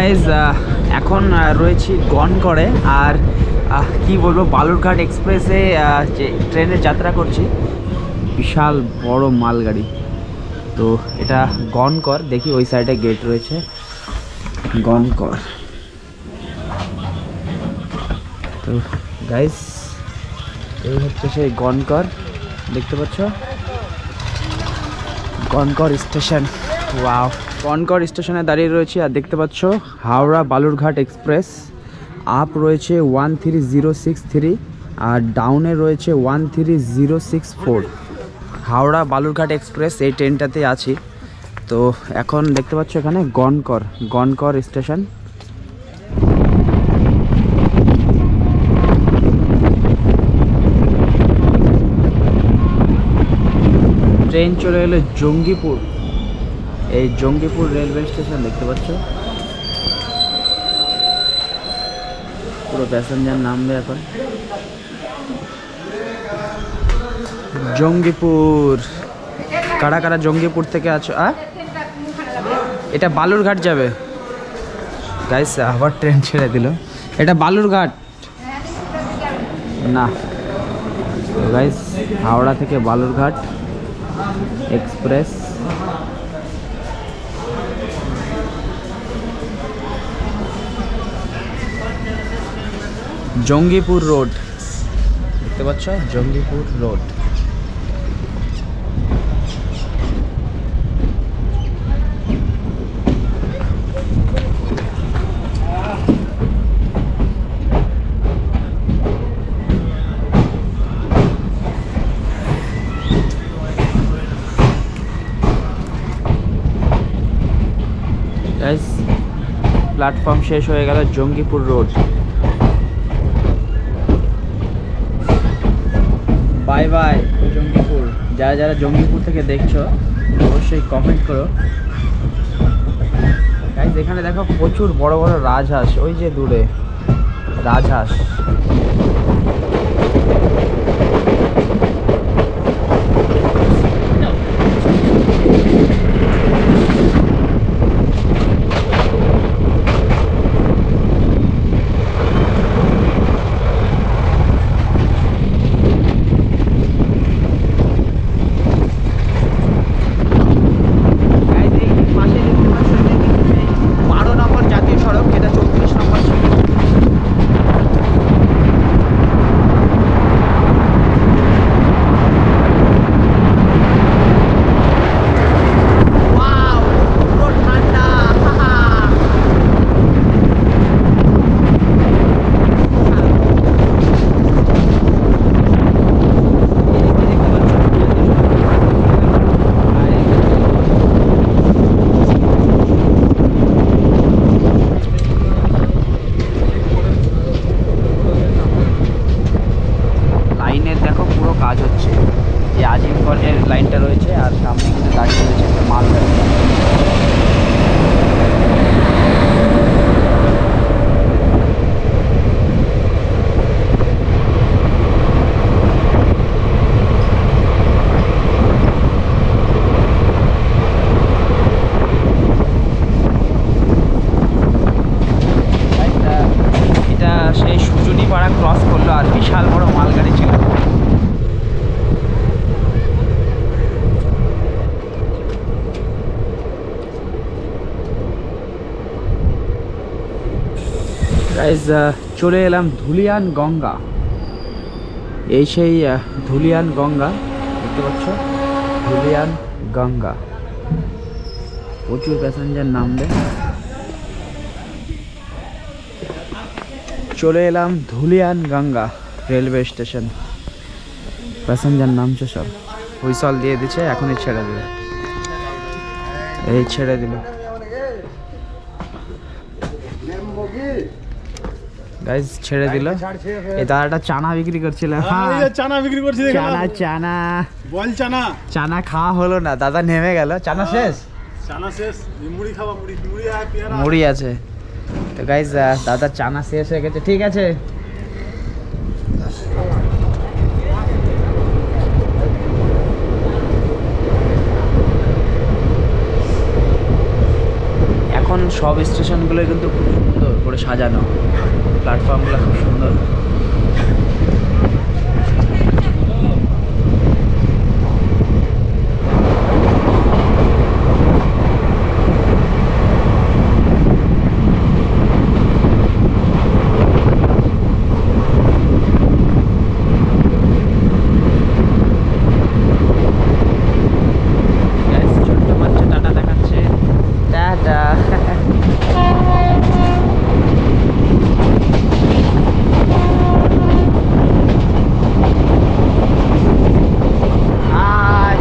Guys এখন রয়েছি গনকরে। আর কি বলবো, বালুরঘাট এক্সপ্রেসে যে ট্রেনে যাত্রা করছি, বিশাল বড় মালগাড়ি। তো এটা গনকর, দেখি ওই সাইডে গেট রয়েছে, গনকর। তো গাইজ এই হচ্ছে সেই গনকর, দেখতে পাচ্ছ, গনকর স্টেশন। ওয়াও, গনকর স্টেশনে দাঁড়িয়ে রয়েছি আর দেখতে পাচ্ছ হাওড়া বালুরঘাট এক্সপ্রেস। আপ রয়েছে 13063 আর ডাউনে রয়েছে 13064। হাওড়া বালুরঘাট এক্সপ্রেস এই ট্রেনটাতে আছি। তো এখন দেখতে পাচ্ছ এখানে গনকর, গনকর স্টেশন। ট্রেন চলে এলো জঙ্গিপুর, এই জঙ্গিপুর রেলওয়ে স্টেশন দেখতে পাচ্ছ। পুরো প্যাসেঞ্জার নামবে এখন। জঙ্গিপুর, কারা কারা জঙ্গিপুর থেকে আছো? এটা বালুরঘাট যাবে গাইস, আবার ট্রেন ছেড়ে দিল। এটা বালুরঘাট না গাইস, হাওড়া থেকে বালুরঘাট এক্সপ্রেস। জঙ্গিপুর রোড দেখতে পাচ্ছ, জঙ্গিপুর রোড। গাইস প্ল্যাটফর্ম শেষ হয়ে গেল, Jangipur road. Bye bye Jangipur. যারা যারা জঙ্গিপুর থেকে দেখছো অবশ্যই কমেন্ট করো। গাইস এখানে দেখো প্রচুর বড় বড় রাজহাঁস, ওই যে দূরে রাজহাঁস। লাইনটা রয়েছে আর সামনে কিন্তু দাঁড়িয়ে রয়েছে একটা মালগাড়ি। এটা সেই সুজুনি পাড়া ক্রস করলো আর বিশাল বড় মালগাড়ি ছিল। গাইজ চলে এলাম ধুলিয়ান গঙ্গা। এই সেই ধুলিয়ান গঙ্গা দেখতে পাচ্ছ, ধুলিয়ান গঙ্গা। প্রচুর প্যাসেঞ্জার নামবে। চলে এলাম Dhulian Ganga railway station. Passenger নামছে সব, হুইসল দিয়ে দিচ্ছে, এখনই ছেড়ে দিল। এই ছেড়ে দিল গাইজ, ছেড়ে দিল। এই দাদাটা চানা বিক্রি করছিল। চানা বিক্রি করছি, চানা চানা বল চানা। চানা খাওয়া হলো না, দাদা নেমে গেল। চানা শেষ, চানা শেষ। মুড়ি খাওয়া, মুড়ি মুড়ি আর পেয়ারা মুড়ি আছে। তো গাইজ দাদা চানা শেষ হয়ে গেছে। ঠিক আছে, এখন সব স্টেশনগুলোই কিন্তু খুব সুন্দর করে সাজানো, প্ল্যাটফর্মগুলো খুব সুন্দর। ছোট্ট বাচ্চা টাটা দেখাচ্ছে, টাটা। হাই।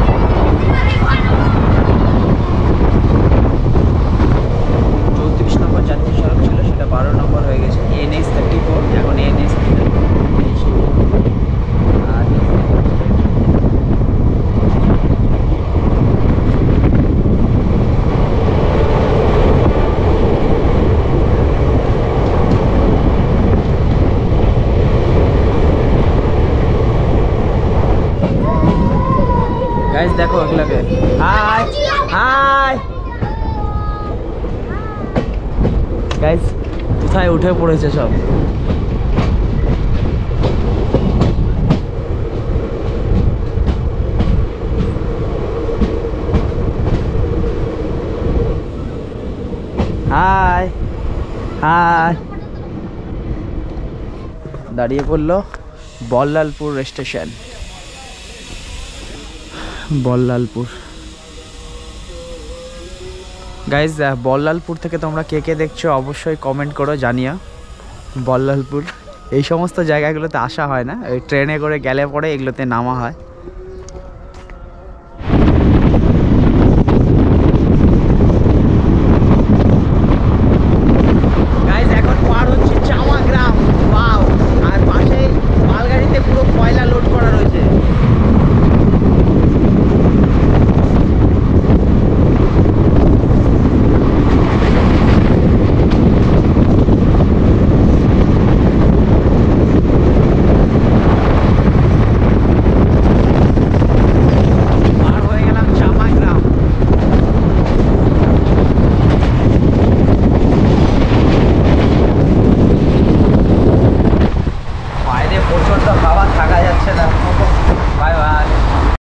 34 নম্বর জাতীয় সড়ক ছিল, সেটা 12 নম্বর হয়ে গেছে, NH34, এখন NH। আর গাইস দেখো এগুলোকে, হাই হাই গাইস, কোথায় উঠে পড়েছে সব। High high. দাঁড়িয়ে পড়লো বল্লালপুর স্টেশন, বল্লালপুর। গাইজ বল্লালপুর থেকে তোমরা কে কে দেখছো অবশ্যই কমেন্ট করো, জানিও। বল্লালপুর এই সমস্ত জায়গাগুলোতে আসা হয় না, ওই ট্রেনে করে গেলে পরে এগুলোতে নামা হয়।